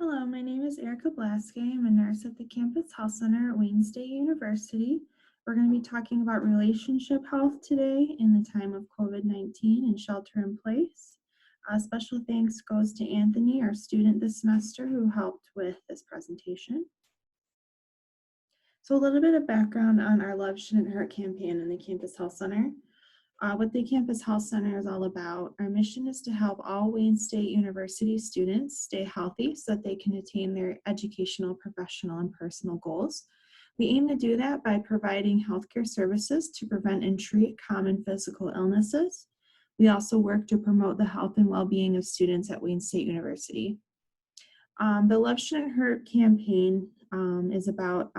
Hello, my name is Erica Blaske. I'm a nurse at the Campus Health Center at Wayne State University. We're going to be talking about relationship health today in the time of COVID-19 and shelter in place. Special thanks goes to Anthony, our student this semester, who helped with this presentation. So a little bit of background on our Love Shouldn't Hurt campaign in the Campus Health Center. What the Campus Health Center is all about, our mission is to help all Wayne State University students stay healthy so that they can attain their educational, professional, and personal goals. We aim to do that by providing healthcare services to prevent and treat common physical illnesses. We also work to promote the health and well-being of students at Wayne State University. The Love Shouldn't Hurt campaign is about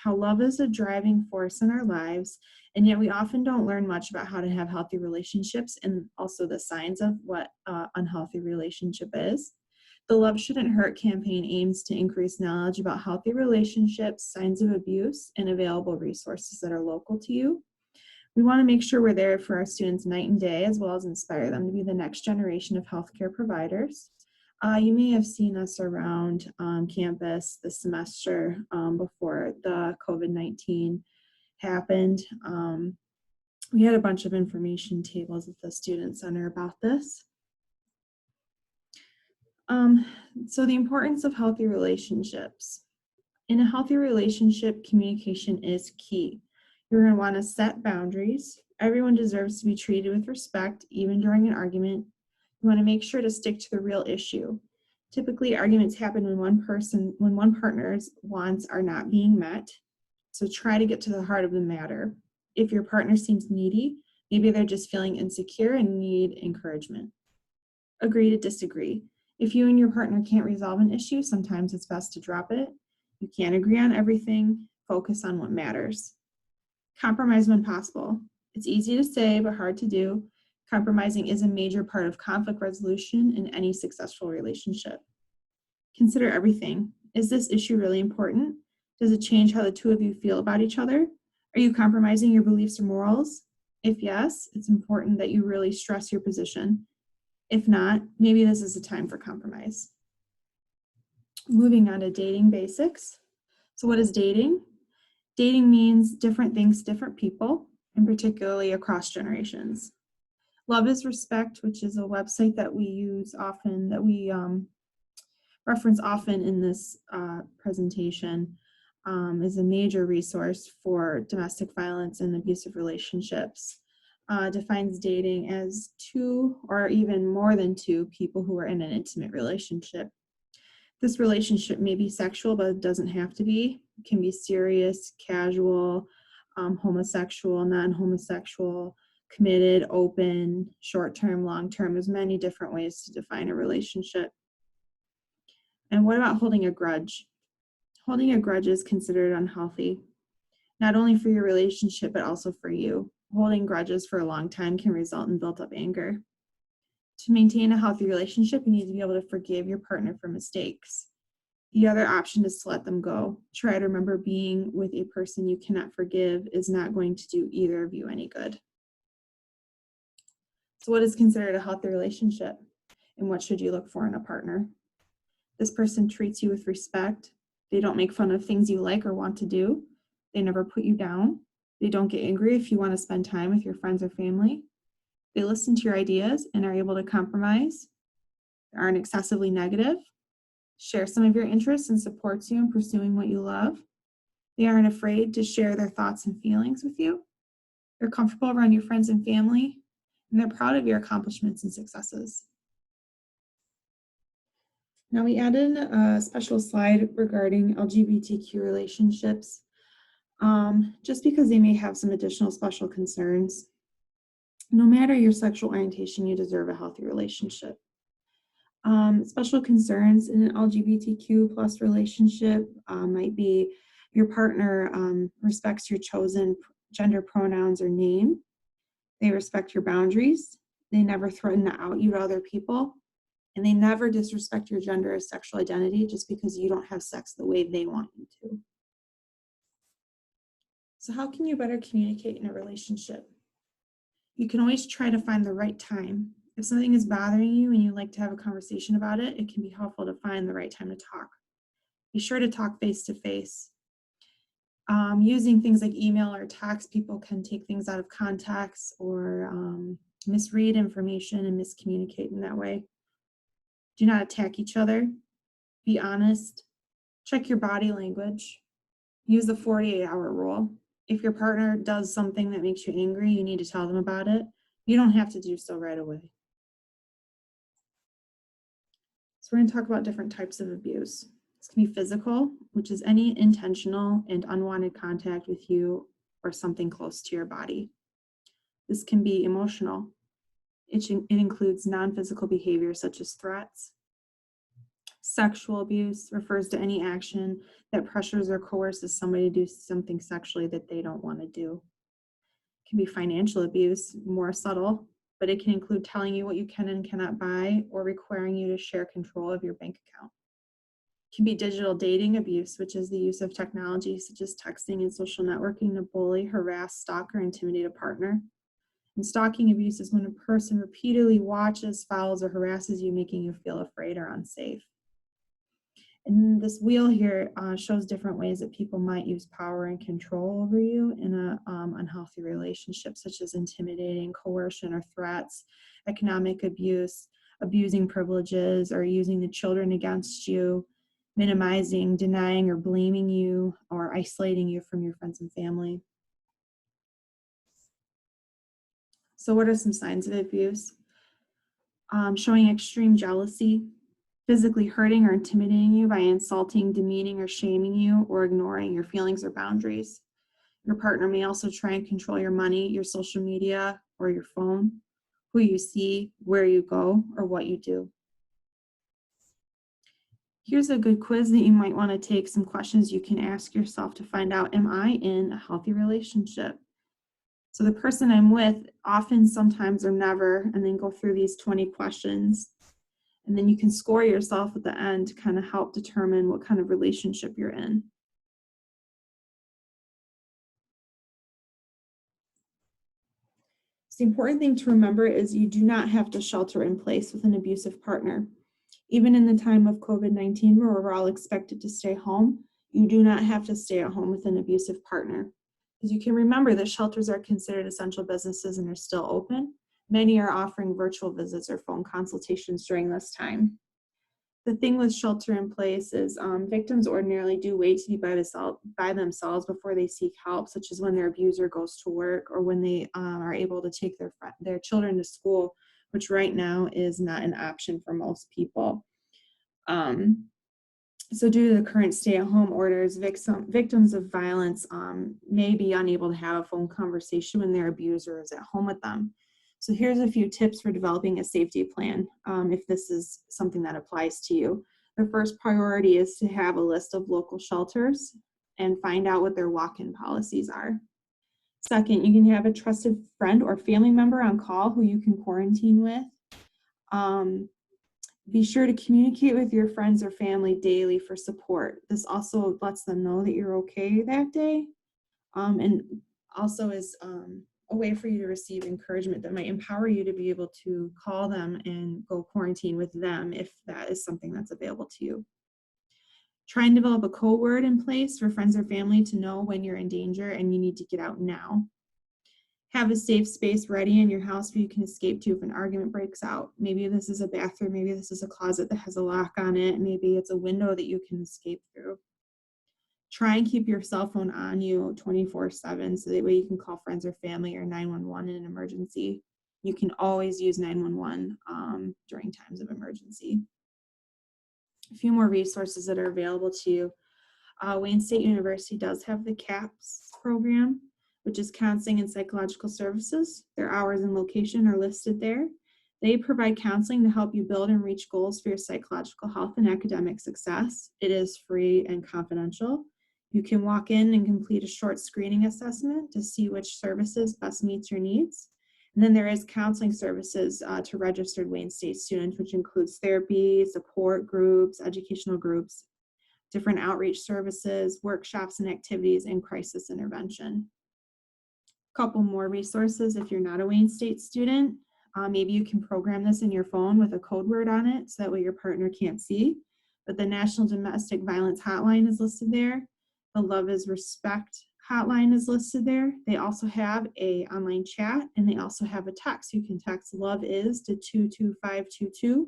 how love is a driving force in our lives, and yet we often don't learn much about how to have healthy relationships and also the signs of what unhealthy relationship is. The Love Shouldn't Hurt campaign aims to increase knowledge about healthy relationships, signs of abuse, and available resources that are local to you. We want to make sure we're there for our students night and day, as well as inspire them to be the next generation of healthcare providers. You may have seen us around campus this semester before the COVID-19 happened. We had a bunch of information tables at the Student Center about this. So the importance of healthy relationships. In a healthy relationship, communication is key. You're going to want to set boundaries. Everyone deserves to be treated with respect, even during an argument. You want to make sure to stick to the real issue. Typically, arguments happen when one partner's wants are not being met. So try to get to the heart of the matter. If your partner seems needy, maybe they're just feeling insecure and need encouragement. Agree to disagree. If you and your partner can't resolve an issue, sometimes it's best to drop it. You can't agree on everything. Focus on what matters. Compromise when possible. It's easy to say, but hard to do. Compromising is a major part of conflict resolution in any successful relationship. Consider everything. Is this issue really important? Does it change how the two of you feel about each other? Are you compromising your beliefs or morals? If yes, it's important that you really stress your position. If not, maybe this is a time for compromise. Moving on to dating basics. So what is dating? Dating means different things to different people, and particularly across generations. Love is Respect, which is a website that we use often, that we reference often in this presentation, is a major resource for domestic violence and abusive relationships. Defines dating as two or even more than two people who are in an intimate relationship. This relationship may be sexual, but it doesn't have to be. It can be serious, casual, homosexual, non-homosexual, committed, open, short-term, long-term. There's many different ways to define a relationship. And what about holding a grudge? Holding a grudge is considered unhealthy, not only for your relationship, but also for you. Holding grudges for a long time can result in built-up anger. To maintain a healthy relationship, you need to be able to forgive your partner for mistakes. The other option is to let them go. Try to remember being with a person you cannot forgive is not going to do either of you any good. So what is considered a healthy relationship, and what should you look for in a partner? This person treats you with respect. They don't make fun of things you like or want to do. They never put you down. They don't get angry if you want to spend time with your friends or family. They listen to your ideas and are able to compromise. They aren't excessively negative. Share some of your interests and supports you in pursuing what you love. They aren't afraid to share their thoughts and feelings with you. They're comfortable around your friends and family, and they're proud of your accomplishments and successes. Now we added a special slide regarding LGBTQ relationships, just because they may have some additional special concerns. No matter your sexual orientation, you deserve a healthy relationship. Special concerns in an LGBTQ plus relationship might be your partner respects your chosen gender pronouns or name. They respect your boundaries. They never threaten to out you to other people. And they never disrespect your gender or sexual identity just because you don't have sex the way they want you to. So how can you better communicate in a relationship? You can always try to find the right time. If something is bothering you and you'd like to have a conversation about it, it can be helpful to find the right time to talk. Be sure to talk face to face. Using things like email or text, people can take things out of context or misread information and miscommunicate in that way. Do not attack each other. Be honest. Check your body language. Use the 48-hour rule. If your partner does something that makes you angry, you need to tell them about it. You don't have to do so right away. So we're going to talk about different types of abuse. This can be physical, which is any intentional and unwanted contact with you or something close to your body. This can be emotional. It includes non-physical behavior such as threats. Sexual abuse refers to any action that pressures or coerces somebody to do something sexually that they don't want to do. It can be financial abuse, more subtle, but it can include telling you what you can and cannot buy or requiring you to share control of your bank account. It can be digital dating abuse, which is the use of technology such as texting and social networking to bully, harass, stalk, or intimidate a partner. And stalking abuse is when a person repeatedly watches, follows, or harasses you, making you feel afraid or unsafe. And this wheel here shows different ways that people might use power and control over you in an unhealthy relationship, such as intimidating, coercion, or threats, economic abuse, abusing privileges, or using the children against you, minimizing, denying, or blaming you, or isolating you from your friends and family. So what are some signs of abuse? Showing extreme jealousy, physically hurting or intimidating you by insulting, demeaning, or shaming you, or ignoring your feelings or boundaries. Your partner may also try and control your money, your social media, or your phone, who you see, where you go, or what you do. Here's a good quiz that you might want to take, some questions you can ask yourself to find out, am I in a healthy relationship? So the person I'm with, often, sometimes, or never, and then go through these 20 questions. And then you can score yourself at the end to kind of help determine what kind of relationship you're in. So the important thing to remember is you do not have to shelter in place with an abusive partner. Even in the time of COVID-19, where we're all expected to stay home, you do not have to stay at home with an abusive partner. As you can remember that shelters are considered essential businesses and are still open. Many are offering virtual visits or phone consultations during this time. The thing with shelter in place is victims ordinarily do wait to be by themselves before they seek help, such as when their abuser goes to work or when they are able to take their children to school, which right now is not an option for most people. So due to the current stay-at-home orders, victims of violence may be unable to have a phone conversation when their abuser is at home with them. So here's a few tips for developing a safety plan if this is something that applies to you. The first priority is to have a list of local shelters and find out what their walk-in policies are. Second, you can have a trusted friend or family member on call who you can quarantine with. Be sure to communicate with your friends or family daily for support. This also lets them know that you're okay that day, and also is a way for you to receive encouragement that might empower you to be able to call them and go quarantine with them if that is something that's available to you. Try and develop a code word in place for friends or family to know when you're in danger and you need to get out now. Have a safe space ready in your house where you can escape to if an argument breaks out. Maybe this is a bathroom, maybe this is a closet that has a lock on it, maybe it's a window that you can escape through. Try and keep your cell phone on you 24/7 so that way you can call friends or family or 911 in an emergency. You can always use 911 during times of emergency. A few more resources that are available to you. Wayne State University does have the CAPS program, which is Counseling and Psychological Services. Their hours and location are listed there. They provide counseling to help you build and reach goals for your psychological health and academic success. It is free and confidential. You can walk in and complete a short screening assessment to see which services best meets your needs. And then there is counseling services to registered Wayne State students, which includes therapy, support groups, educational groups, different outreach services, workshops and activities, and crisis intervention. A couple more resources if you're not a Wayne State student. Maybe you can program this in your phone with a code word on it so that way your partner can't see. But the National Domestic Violence Hotline is listed there. The Love is Respect hotline is listed there. They also have a online chat, and they also have a text. You can text Love Is to 22522.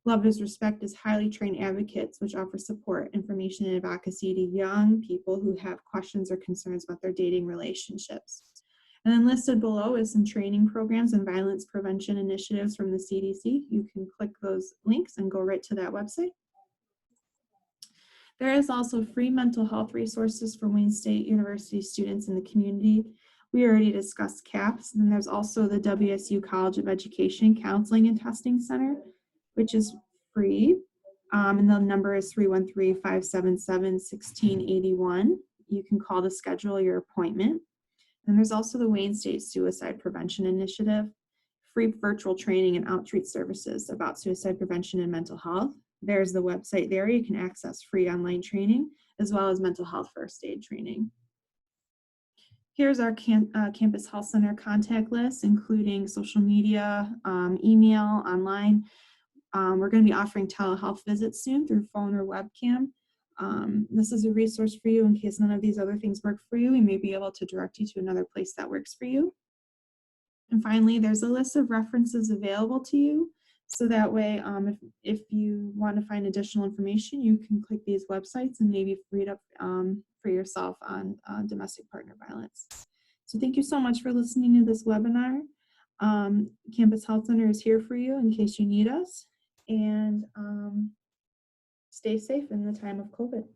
Love is Respect is highly trained advocates which offer support, information, and advocacy to young people who have questions or concerns about their dating relationships. And then listed below is some training programs and violence prevention initiatives from the CDC. You can click those links and go right to that website. There is also free mental health resources for Wayne State University students in the community. We already discussed CAPS, and there's also the WSU College of Education Counseling and Testing Center, which is free, and the number is 313-577-1681. You can call to schedule your appointment. And there's also the Wayne State Suicide Prevention Initiative, free virtual training and outreach services about suicide prevention and mental health. There's the website there. You can access free online training as well as mental health first aid training. Here's our Campus Health Center contact list, including social media, email, online. We're going to be offering telehealth visits soon through phone or webcam. This is a resource for you in case none of these other things work for you. We may be able to direct you to another place that works for you. And finally, there's a list of references available to you. So that way, if you want to find additional information, you can click these websites and maybe read up for yourself on domestic partner violence. So thank you so much for listening to this webinar. Campus Health Center is here for you in case you need us. And stay safe in the time of COVID.